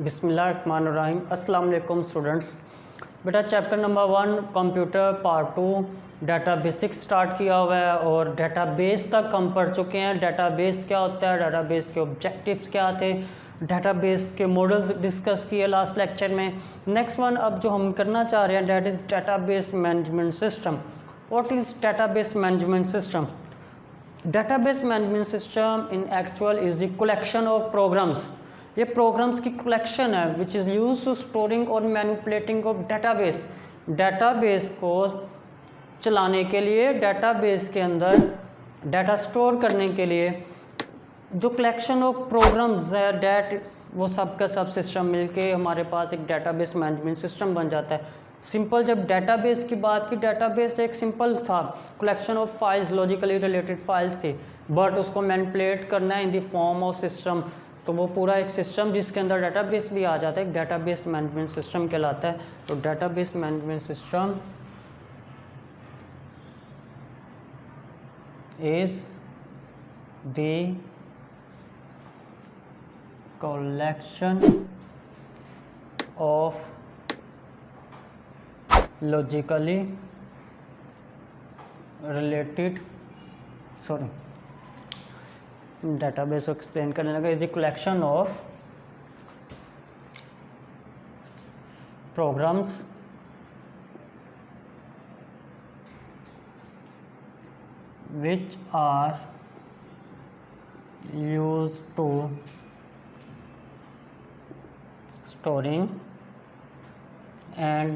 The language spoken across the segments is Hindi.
बिस्मिल्लाहिर्रहमानिर्रहीम। अस्सलाम वालेकुम स्टूडेंट्स। बेटा chapter number 1 computer part 2 data basics start किया हुआ है और डाटाबेस तक हम पढ़ चुके हैं। डाटाबेस क्या होता है, डाटाबेस के ऑब्जेक्टिव्स क्या थे, डाटाबेस के मॉडल्स डिस्कस किए लास्ट लेक्चर में। नेक्स्ट वन अब जो हम करना चाह रहे हैं that is database management system. What is database management system? Database management system in actual is the collection of programs. ये प्रोग्राम्स की कलेक्शन है which is use to storing और मैनिपुलेटिंग ऑफ डाटाबेस। डाटाबेस को चलाने के लिए, डाटाबेस के अंदर डाटा स्टोर करने के लिए जो कलेक्शन ऑफ प्रोग्राम्स है डैट वो सब का सब सिस्टम मिलके हमारे पास एक डाटाबेस मैनेजमेंट सिस्टम बन जाता है। सिंपल जब डाटाबेस की बात की, डाटाबेस एक सिंपल था, collection of files, logically related files थी, बट उसको मैनिपुलेट करना है in the form of system, तो वो पूरा एक सिस्टम जिसके अंदर डाटाबेस भी आ जाता है, एक डाटाबेस मैनेजमेंट सिस्टम कहलाता है। तो database management system is the collection of logically related database को एक्सप्लेन करने लगा, is the collection of programs which are used to storing and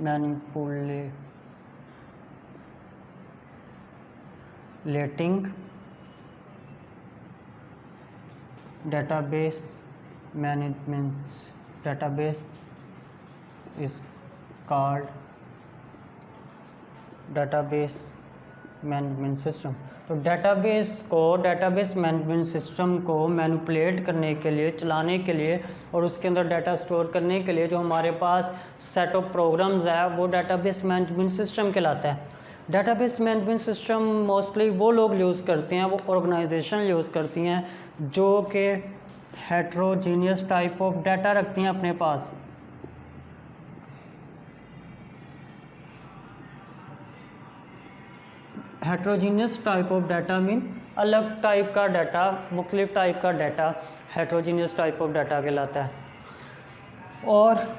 manipulating database management. Database is called database management system. तो डाटाबेस को, डाटाबेस मैनेजमेंट सिस्टम को मैनिपुलेट करने के लिए, चलाने के लिए और उसके अंदर डाटा स्टोर करने के लिए जो हमारे पास सेट ऑफ प्रोग्राम्स है वो डाटाबेस मैनेजमेंट सिस्टम कहलाता है। डाटाबेस मैनेजमेंट सिस्टम मोस्टली वो लोग यूज़ करते हैं, वो ऑर्गेनाइजेशन यूज़ करती हैं जो कि हेट्रोजीनियस टाइप ऑफ डाटा रखती हैं अपने पास। Heterogeneous type of data mean अलग टाइप का डाटा, मुख्तलिफ टाइप का data heterogeneous type of data कहलाता है। और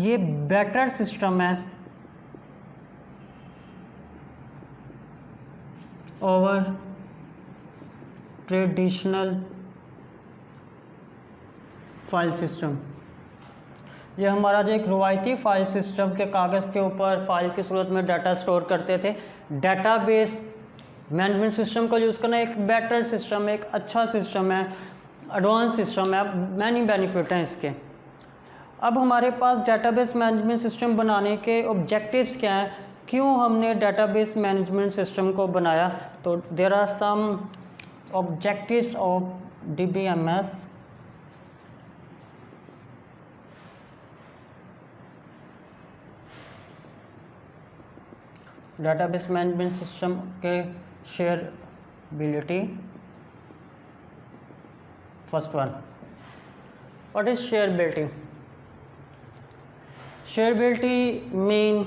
ये बेटर सिस्टम है ओवर ट्रेडिशनल फाइल सिस्टम। ये हमारा जो एक रवायती फ़ाइल सिस्टम के कागज़ के ऊपर फ़ाइल की सूरत में डाटा स्टोर करते थे, डाटाबेस मैनेजमेंट सिस्टम को यूज़ करना एक बेटर सिस्टम है, एक अच्छा सिस्टम है, एडवांस सिस्टम है, मैनी बेनिफिट हैं इसके। अब हमारे पास डाटाबेस मैनेजमेंट सिस्टम बनाने के ऑब्जेक्टिव्स क्या हैं, क्यों हमने डाटाबेस मैनेजमेंट सिस्टम को बनाया? तो there are some objectives of DBMS। Database management system के shareability. First one, what is shareability? Shareability mean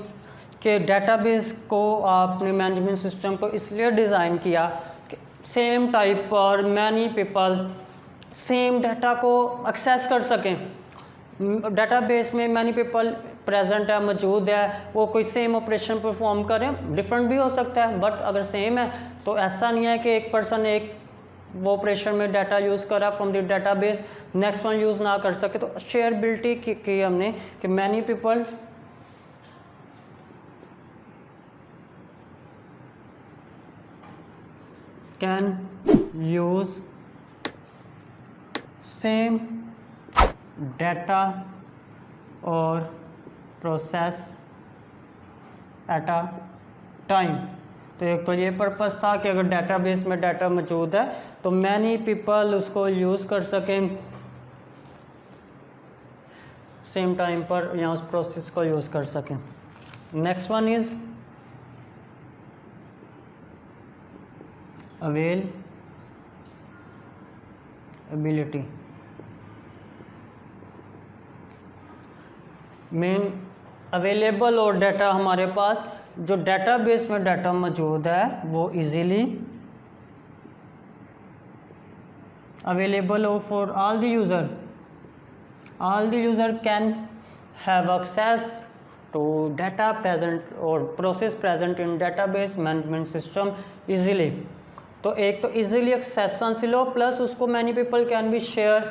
के डाटाबेस को आपने मैनेजमेंट सिस्टम को इसलिए डिज़ाइन किया कि सेम टाइप पर मैनी पीपल सेम डाटा को एक्सेस कर सकें। डाटाबेस में मैनी पीपल प्रेजेंट है, मौजूद है, वो कोई सेम ऑपरेशन परफॉर्म करें, डिफरेंट भी हो सकता है बट अगर सेम है तो ऐसा नहीं है कि एक पर्सन एक वो ऑपरेशन में डाटा यूज़ करा from the database, next one use ना कर सके। तो शेयरबिलिटी की हमने कि many people can use same data और प्रोसेस एट अ टाइम। तो एक तो ये पर्पस था कि अगर डाटाबेस में डाटा मौजूद है तो मैनी पीपल उसको यूज़ कर सकें सेम टाइम पर या उस प्रोसेस को यूज़ कर सकें। Next one is ability main available और डाटा हमारे पास जो डेटाबेस में डाटा मौजूद है वो इजीली अवेलेबल हो for all the user can have access to data present or process present in database management system easily। तो एक तो easily access हासिल हो प्लस उसको many people can be share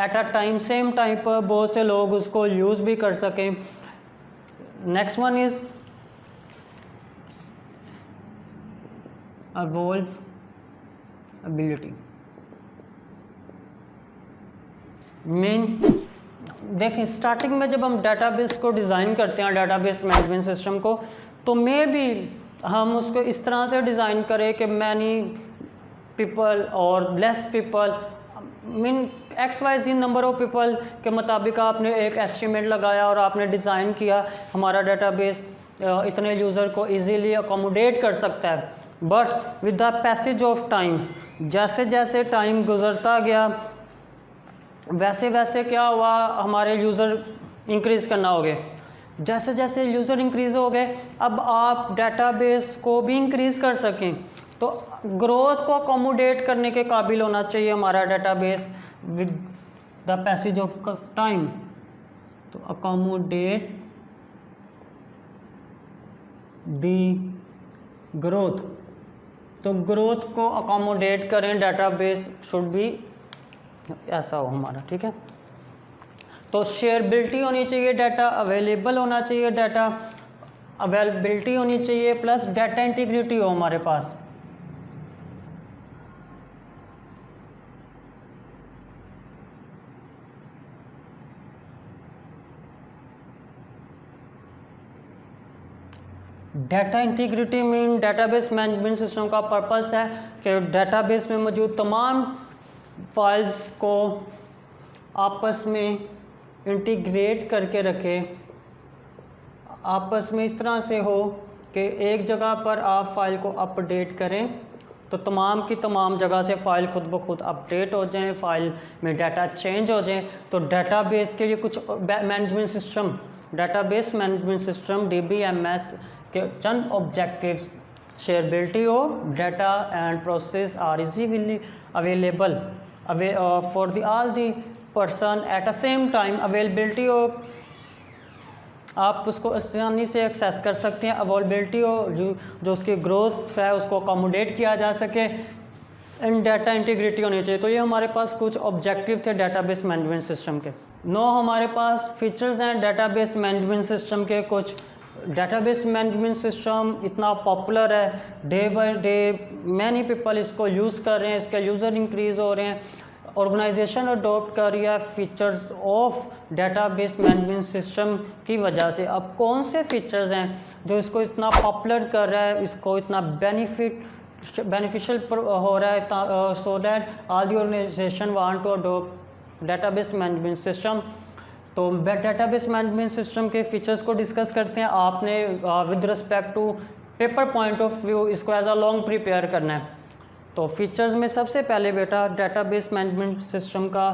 at a time same time पर बहुत से लोग उसको यूज़ भी कर सकें। Next one is evolve ability main देखें स्टार्टिंग में जब हम डाटाबेस को डिज़ाइन करते हैं डाटाबेस मैनेजमेंट सिस्टम को तो मे भी हम उसको इस तरह से डिज़ाइन करें कि मैनी पीपल और less people mean XYZ number of people के मुताबिक आपने एक एस्टिमेट लगाया और आपने डिज़ाइन किया हमारा डाटाबेस इतने यूज़र को इजीली अकोमोडेट कर सकता है। But with the passage of time जैसे जैसे टाइम गुजरता गया वैसे वैसे क्या हुआ हमारे यूज़र इंक्रीज़ करना हो गए। जैसे जैसे यूज़र इंक्रीज़ हो गए अब आप डाटाबेस को भी इंक्रीज़ कर सकें तो ग्रोथ को अकोमोडेट करने के काबिल होना चाहिए हमारा database with the passage of time. तो अकोमोडेट द ग्रोथ तो ग्रोथ को अकोमोडेट करें डाटाबेस शुड भी ऐसा हो हमारा। ठीक है तो शेयरबिलिटी होनी चाहिए डाटा अवेलेबल होना चाहिए डाटा अवेलेबिलिटी होनी चाहिए प्लस डाटा इंटीग्रिटी हो हमारे पास। Data integrity mean database management system का पर्पस है कि डाटाबेस में मौजूद तमाम फाइल्स को आपस में इंटीग्रेट करके रखें आपस में इस तरह से हो कि एक जगह पर आप फाइल को अपडेट करें तो तमाम की तमाम जगह से फ़ाइल खुद ब खुद अपडेट हो जाएं फाइल में डाटा चेंज हो जाएं। तो डाटाबेस के लिए कुछ management system database management system DBMS के चंद ऑब्जेक्टिव्स शेयरबिलिटी हो data and process are easily available for the all the person at a same time availability हो आप उसको आसानी से एक्सेस कर सकते हैं। अवेलेबिलिटी हो जो उसकी ग्रोथ है उसको अकोमोडेट किया जा सके एंड डाटा इंटीग्रिटी होनी चाहिए। तो ये हमारे पास कुछ ऑब्जेक्टिव थे डाटाबेस मैनेजमेंट सिस्टम के। नो हमारे पास फीचर्स हैं डाटाबेस मैनेजमेंट सिस्टम के। कुछ डाटाबेस मैनेजमेंट सिस्टम इतना पॉपुलर है day by day many people इसको यूज़ कर रहे हैं इसके यूज़र इंक्रीज़ हो रहे हैं। ऑर्गेनाइजेशन अडॉप्ट कर रही है features of database management system की वजह से। अब कौन से फीचर्स हैं जो इसको इतना पॉपुलर कर रहा है इसको इतना बेनिफिशियल हो रहा है so that all the organization want to adopt database management system. तो डाटाबेस मैनेजमेंट सिस्टम के फीचर्स को डिस्कस करते हैं। आपने with respect to paper point of view इसको एज अ लॉन्ग प्रिपेयर करना है। तो फीचर्स में सबसे पहले बेटा डाटाबेस मैनेजमेंट सिस्टम का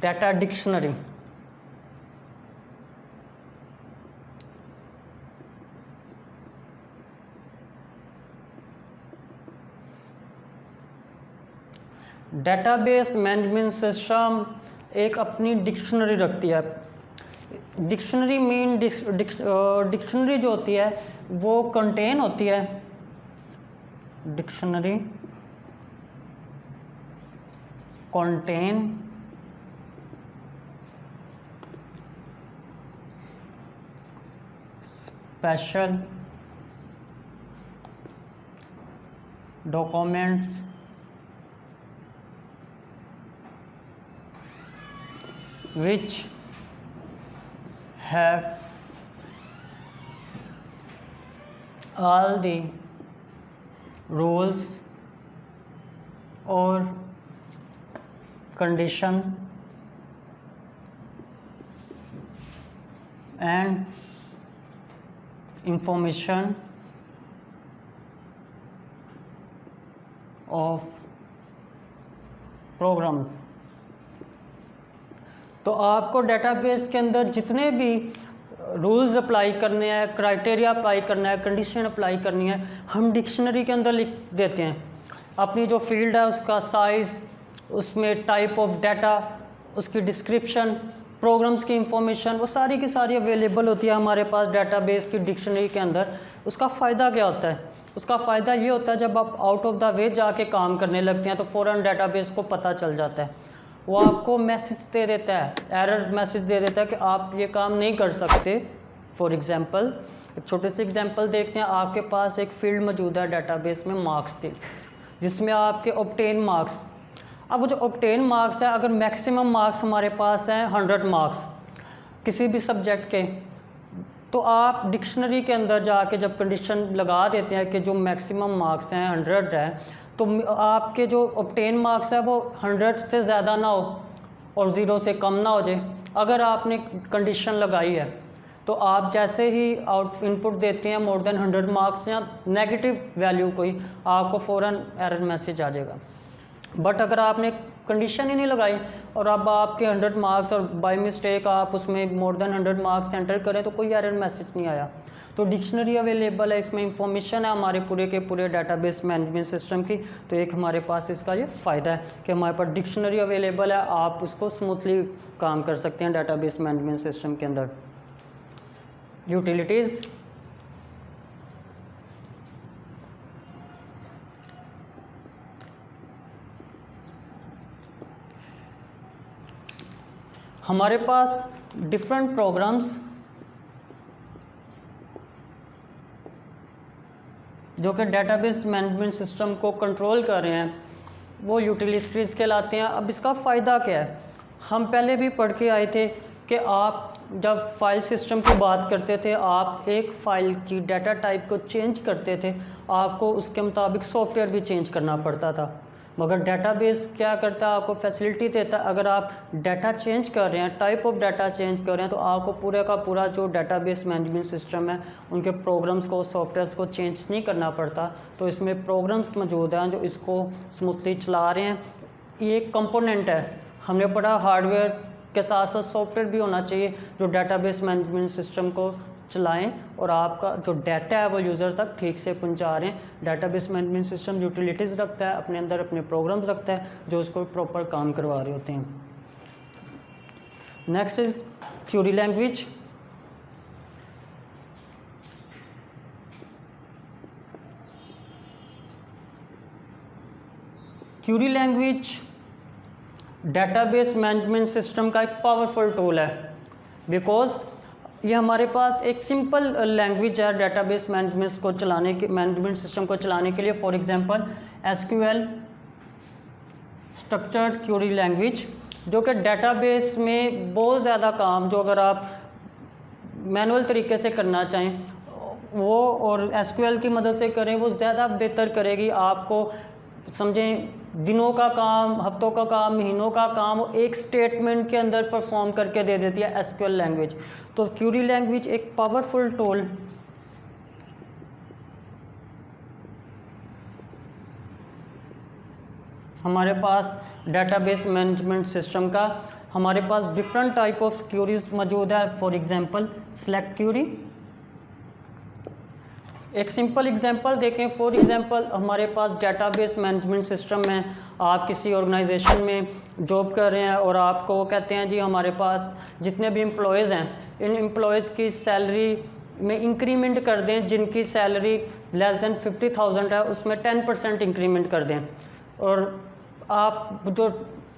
data dictionary. Database management system एक अपनी डिक्शनरी रखती है। डिक्शनरी मीन डिक्शनरी जो होती है वो कंटेन होती है dictionary contain special documents which have all the rules or conditions and information of programs. तो आपको डेटाबेस के अंदर जितने भी रूल्स अप्लाई करने हैं, क्राइटेरिया अप्लाई करना है, कंडीशन अप्लाई करनी है, हम डिक्शनरी के अंदर लिख देते हैं। अपनी जो फील्ड है उसका साइज़, उसमें टाइप ऑफ डाटा, उसकी डिस्क्रिप्शन, प्रोग्राम्स की इंफॉर्मेशन, वो सारी की सारी अवेलेबल होती है हमारे पास डेटाबेस की डिक्शनरी के अंदर। उसका फ़ायदा क्या होता है? उसका फ़ायदा ये होता है जब आप आउट ऑफ द वे जाके काम करने लगते हैं तो फ़ौरन डेटाबेस को पता चल जाता है, वो आपको मैसेज दे देता है, एरर मैसेज दे देता है कि आप ये काम नहीं कर सकते। फॉर एग्ज़ाम्पल, एक छोटे से एग्जांपल देखते हैं। आपके पास एक फील्ड मौजूद है डेटाबेस में मार्क्स की, जिसमें आपके ऑब्टेन मार्क्स, अब वो जो ऑब्टेन मार्क्स है, अगर मैक्सिमम मार्क्स हमारे पास हैं 100 मार्क्स किसी भी सब्जेक्ट के, तो आप डिक्शनरी के अंदर जाके जब कंडीशन लगा देते हैं कि जो मैक्सिमम मार्क्स हैं 100 है, तो आपके जो ऑब्टेन मार्क्स है वो 100 से ज़्यादा ना हो और 0 से कम ना हो जाए। अगर आपने कंडीशन लगाई है तो आप जैसे ही आउट इनपुट देते हैं मोर देन 100 मार्क्स या नेगेटिव वैल्यू कोई, आपको फ़ौरन एरर मैसेज आ जाएगा। बट अगर आपने कंडीशन ही नहीं लगाई और अब आपके 100 मार्क्स और बाय मिस्टेक आप उसमें मोर देन 100 मार्क्स एंटर करें तो कोई एरर मैसेज नहीं आया। तो डिक्शनरी अवेलेबल है, इसमें इंफॉर्मेशन है हमारे पूरे के पूरे डेटाबेस मैनेजमेंट सिस्टम की। तो एक हमारे पास इसका ये फ़ायदा है कि हमारे पास डिक्शनरी अवेलेबल है, आप उसको स्मूथली काम कर सकते हैं डेटाबेस मैनेजमेंट सिस्टम के अंदर। यूटिलिटीज़, हमारे पास डिफरेंट प्रोग्राम्स जो कि डेटाबेस मैनेजमेंट सिस्टम को कंट्रोल कर रहे हैं वो यूटिलिटीज़ कहलाते हैं। अब इसका फ़ायदा क्या है? हम पहले भी पढ़ के आए थे कि आप जब फाइल सिस्टम की बात करते थे, आप एक फ़ाइल की डाटा टाइप को चेंज करते थे, आपको उसके मुताबिक सॉफ्टवेयर भी चेंज करना पड़ता था। मगर डेटाबेस क्या करता है? आपको फैसिलिटी देता है, अगर आप डाटा चेंज कर रहे हैं, टाइप ऑफ डाटा चेंज कर रहे हैं, तो आपको पूरा का पूरा जो डेटाबेस मैनेजमेंट सिस्टम है उनके प्रोग्राम्स को, सॉफ्टवेयर्स को चेंज नहीं करना पड़ता। तो इसमें प्रोग्राम्स मौजूद हैं जो इसको स्मूथली चला रहे हैं। ये एक कंपोनेंट है, हमने पढ़ा हार्डवेयर के साथ साथ सॉफ्टवेयर भी होना चाहिए जो डेटाबेस मैनेजमेंट सिस्टम को चलाएं और आपका जो डाटा है वो यूज़र तक ठीक से पहुंचा रहे हैं। डेटाबेस मैनेजमेंट सिस्टम यूटिलिटीज़ रखता है, अपने अंदर अपने प्रोग्राम्स रखता है जो उसको प्रॉपर काम करवा रहे होते हैं। Next is Curie language. Curie language database management system का एक पावरफुल टूल है, बिकॉज ये हमारे पास एक सिंपल लैंग्वेज है डेटाबेस मैनेजमेंट को चलाने के, मैनेजमेंट सिस्टम को चलाने के लिए। For example SQL, structured Curie language, जो कि डेटाबेस में बहुत ज़्यादा काम जो अगर आप मैनुअल तरीके से करना चाहें वो और एसक्यूएल की मदद से करें वो ज़्यादा बेहतर करेगी। आपको समझें दिनों का काम, हफ्तों का काम, महीनों का काम एक स्टेटमेंट के अंदर परफॉर्म करके दे देती है एसक्यूएल लैंग्वेज। तो क्यूरी लैंग्वेज एक पावरफुल टूल हमारे पास डेटाबेस मैनेजमेंट सिस्टम का। हमारे पास डिफरेंट टाइप ऑफ क्यूरीज मौजूद है। फॉर एग्जांपल सेलेक्ट क्यूरी, एक सिंपल एग्जांपल देखें। फॉर एग्जांपल हमारे पास डेटाबेस मैनेजमेंट सिस्टम में आप किसी ऑर्गेनाइजेशन में जॉब कर रहे हैं और आपको वो कहते हैं जी हमारे पास जितने भी एम्प्लॉयज़ हैं इन एम्प्लॉयज़ की सैलरी में इंक्रीमेंट कर दें, जिनकी सैलरी लेस देन 50,000 है उसमें 10% इंक्रीमेंट कर दें, और आप जो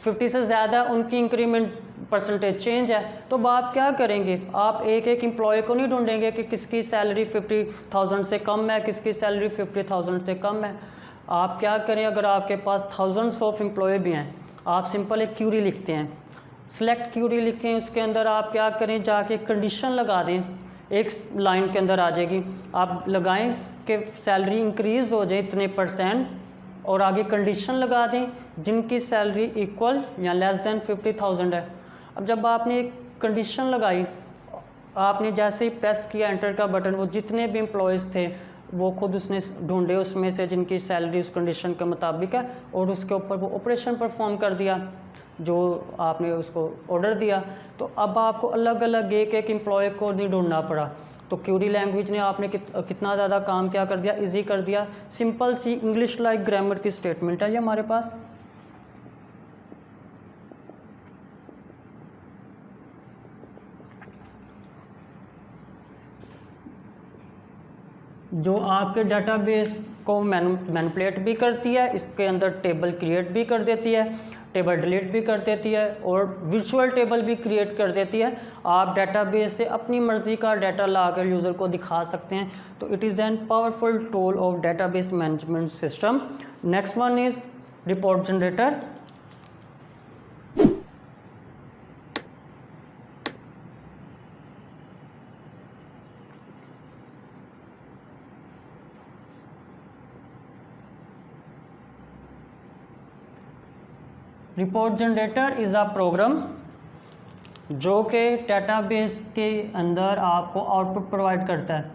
50 से ज़्यादा उनकी इंक्रीमेंट परसेंटेज चेंज है। तो अब आप क्या करेंगे? आप एक एक एम्प्लॉय को नहीं ढूंढेंगे कि किसकी सैलरी 50,000 से कम है, किसकी सैलरी 50,000 से कम है। आप क्या करें? अगर आपके पास थाउजेंड्स ऑफ एम्प्लॉय भी हैं, आप सिंपल एक क्यूरी लिखते हैं, सेलेक्ट क्यूरी लिखें। उसके अंदर आप क्या करें? जाके कंडीशन लगा दें, एक लाइन के अंदर आ जाएगी, आप लगाएं कि सैलरी इंक्रीज़ हो जाए इतने %, और आगे कंडीशन लगा दें जिनकी सैलरी इक्वल या लेस देन 50,000 है। अब जब आपने एक कंडीशन लगाई, आपने जैसे ही प्रेस किया एंटर का बटन, वो जितने भी एम्प्लॉयज़ थे वो खुद उसने ढूंढे उसमें से जिनकी सैलरी उस कंडीशन के मुताबिक है, और उसके ऊपर वो ऑपरेशन परफॉर्म कर दिया जो आपने उसको ऑर्डर दिया। तो अब आपको अलग अलग एक एक एम्प्लॉय को नहीं ढूंढना पड़ा। तो क्यूरी लैंग्वेज ने आपने कितना ज़्यादा काम क्या कर दिया, इजी कर दिया। सिंपल सी इंग्लिश लाइक ग्रामर की स्टेटमेंट है ये हमारे पास। जो आपके डेटाबेस को मैनिपुलेट भी करती है, इसके अंदर टेबल क्रिएट भी कर देती है, टेबल डिलीट भी कर देती है, और विजुअल टेबल भी क्रिएट कर देती है। आप डेटाबेस से अपनी मर्ज़ी का डाटा लाकर यूज़र को दिखा सकते हैं। तो it is an powerful tool of database management system. Next one is report generator. Report generator is a program जो कि डेटाबेस के अंदर आपको आउटपुट प्रोवाइड करता है।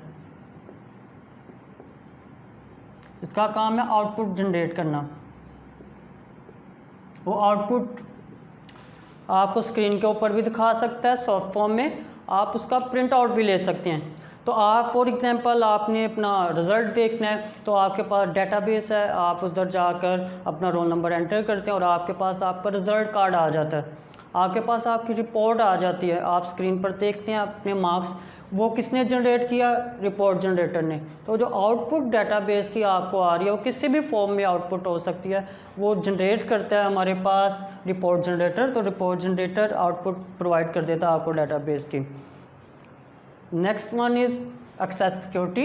इसका काम है आउटपुट जनरेट करना। वो आउटपुट आपको स्क्रीन के ऊपर भी दिखा सकता है सॉफ्ट फॉर्म में, आप उसका प्रिंट आउट भी ले सकते हैं। तो आप फॉर एग्जांपल आपने अपना रिज़ल्ट देखना है, तो आपके पास डेटाबेस है, आप उधर जाकर अपना रोल नंबर एंटर करते हैं और आपके पास आपका रिज़ल्ट कार्ड आ जाता है, आपके पास आपकी रिपोर्ट आ जाती है। आप स्क्रीन पर देखते हैं अपने मार्क्स, वो किसने जनरेट किया, रिपोर्ट जनरेटर ने। तो जो आउटपुट डेटाबेस की आपको आ रही है वो किसी भी फॉर्म में आउटपुट हो सकती है, वो जनरेट करता है हमारे पास रिपोर्ट जनरेटर। तो रिपोर्ट जनरेटर आउटपुट प्रोवाइड कर देता है आपको डेटाबेस की। Next one is access security.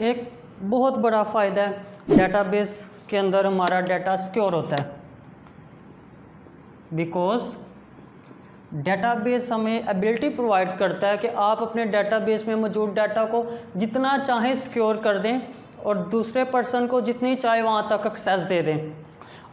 एक बहुत बड़ा फ़ायदा है डेटाबेस के अंदर हमारा डाटा सिक्योर होता है, बिकॉज डेटाबेस हमें एबिलिटी प्रोवाइड करता है कि आप अपने डेटाबेस में मौजूद डाटा को जितना चाहें सिक्योर कर दें और दूसरे पर्सन को जितनी चाहे वहाँ तक एक्सेस दे दें।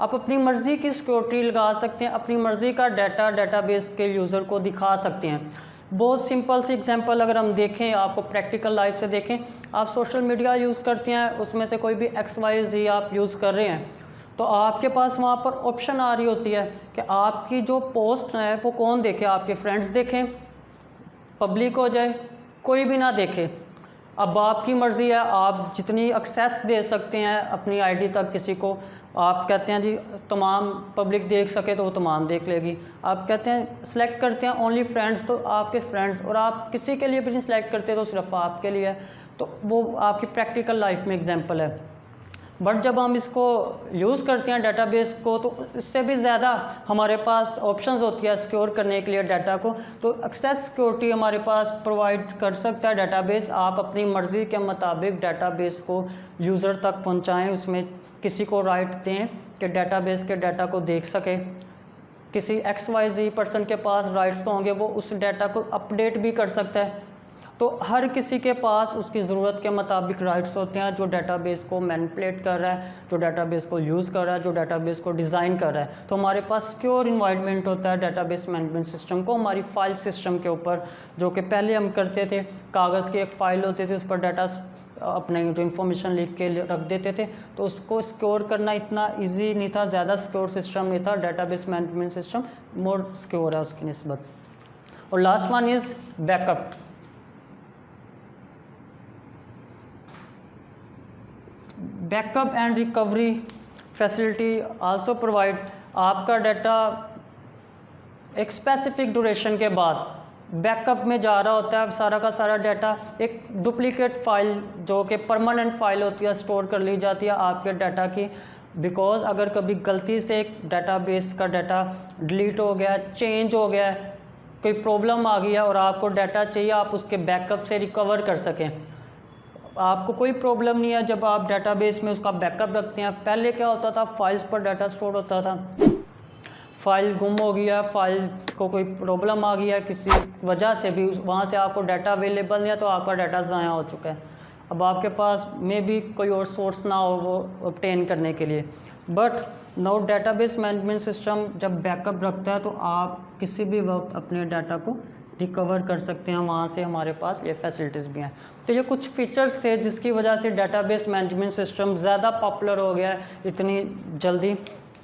आप अपनी मर्ज़ी की सिक्योरिटी लगा सकते हैं, अपनी मर्ज़ी का डाटा डेटाबेस के यूज़र को दिखा सकते हैं। बहुत सिंपल सी एग्जांपल अगर हम देखें, आपको प्रैक्टिकल लाइफ से देखें, आप सोशल मीडिया यूज़ करते हैं, उसमें से कोई भी XYZ आप यूज़ कर रहे हैं, तो आपके पास वहाँ पर ऑप्शन आ रही होती है कि आपकी जो पोस्ट है वो कौन देखे, आपके फ्रेंड्स देखें, पब्लिक हो जाए, कोई भी ना देखे। अब आपकी मर्ज़ी है, आप जितनी एक्सेस दे सकते हैं अपनी आईडी तक किसी को। आप कहते हैं जी तमाम पब्लिक देख सके तो वो तमाम देख लेगी। आप कहते हैं सेलेक्ट करते हैं ओनली फ्रेंड्स, तो आपके फ्रेंड्स, और आप किसी के लिए भी नहीं सेलेक्ट करते तो सिर्फ आपके लिए है। तो वो आपकी प्रैक्टिकल लाइफ में एग्जांपल है। बट जब हम इसको यूज़ करते हैं डेटाबेस को, तो इससे भी ज़्यादा हमारे पास ऑप्शंस होती है सिक्योर करने के लिए डाटा को। तो एक्सेस सिक्योरिटी हमारे पास प्रोवाइड कर सकता है डेटाबेस। आप अपनी मर्ज़ी के मुताबिक डेटाबेस को यूज़र तक पहुंचाएं, उसमें किसी को राइट दें कि डेटाबेस के डाटा को देख सके। किसी XYZ पर्सन के पास राइट्स तो होंगे, वो उस डाटा को अपडेट भी कर सकता है। तो हर किसी के पास उसकी ज़रूरत के मुताबिक राइट्स होते हैं, जो डेटाबेस को मैनिपुलेट कर रहा है, जो डेटाबेस को यूज़ कर रहा है, जो डेटाबेस को डिज़ाइन कर रहा है। तो हमारे पास सिक्योर इन्वायरमेंट होता है डेटाबेस मैनेजमेंट सिस्टम को हमारी फाइल सिस्टम के ऊपर, जो कि पहले हम करते थे, कागज़ की एक फ़ाइल होती थी, उस पर डाटा अपने जो इन्फॉर्मेशन लिख के रख देते थे, तो उसको सिक्योर करना इतना इजी नहीं था, ज़्यादा सिक्योर सिस्टम नहीं था। Database management system more secure है उसकी निस्बत। और last one is backup. Backup and recovery facility also provide. आपका डाटा एक स्पेसिफिक ड्यूरेशन के बाद बैकअप में जा रहा होता है, सारा का सारा डाटा एक डुप्लीकेट फ़ाइल जो कि परमानेंट फ़ाइल होती है स्टोर कर ली जाती है आपके डाटा की। बिकॉज़ अगर कभी गलती से एक डाटाबेस का डाटा डिलीट हो गया, चेंज हो गया, कोई प्रॉब्लम आ गई है और आपको डाटा चाहिए, आप उसके बैकअप से रिकवर कर सकें। आपको कोई प्रॉब्लम नहीं है जब आप डेटाबेस में उसका बैकअप रखते हैं। पहले क्या होता था, फाइल्स पर डाटा स्टोर होता था, फ़ाइल गुम हो गया, फ़ाइल को कोई प्रॉब्लम आ गया किसी वजह से भी, वहाँ से आपको डाटा अवेलेबल नहीं है, तो आपका डाटा ज़ाया हो चुका है। अब आपके पास में भी कोई और सोर्स ना हो वो ऑब्टेन करने के लिए। But now database management system जब बैकअप रखता है तो आप किसी भी वक्त अपने डाटा को रिकवर कर सकते हैं, वहाँ से हमारे पास ये फैसिलिटीज़ भी हैं। तो ये कुछ फीचर्स थे जिसकी वजह से डेटाबेस मैनेजमेंट सिस्टम ज़्यादा पॉपुलर हो गया है इतनी जल्दी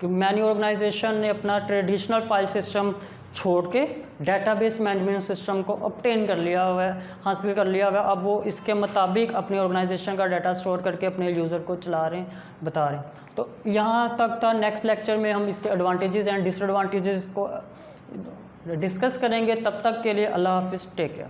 कि मैनी ऑर्गेनाइजेशन ने अपना ट्रेडिशनल फाइल सिस्टम छोड़ के डेटाबेस मैनेजमेंट सिस्टम को ऑब्टेन कर लिया हुआ है, हासिल कर लिया हुआ है। अब वो इसके मुताबिक अपनी ऑर्गेनाइजेशन का डाटा स्टोर करके अपने यूज़र को चला रहे हैं, बता रहे हैं। तो यहाँ तक था। नेक्स्ट लेक्चर में हम इसके एडवांटेजेस एंड डिसएडवांटेजेस को डिस्कस करेंगे। तब तक के लिए अल्लाह हाफिज़, टेक केयर।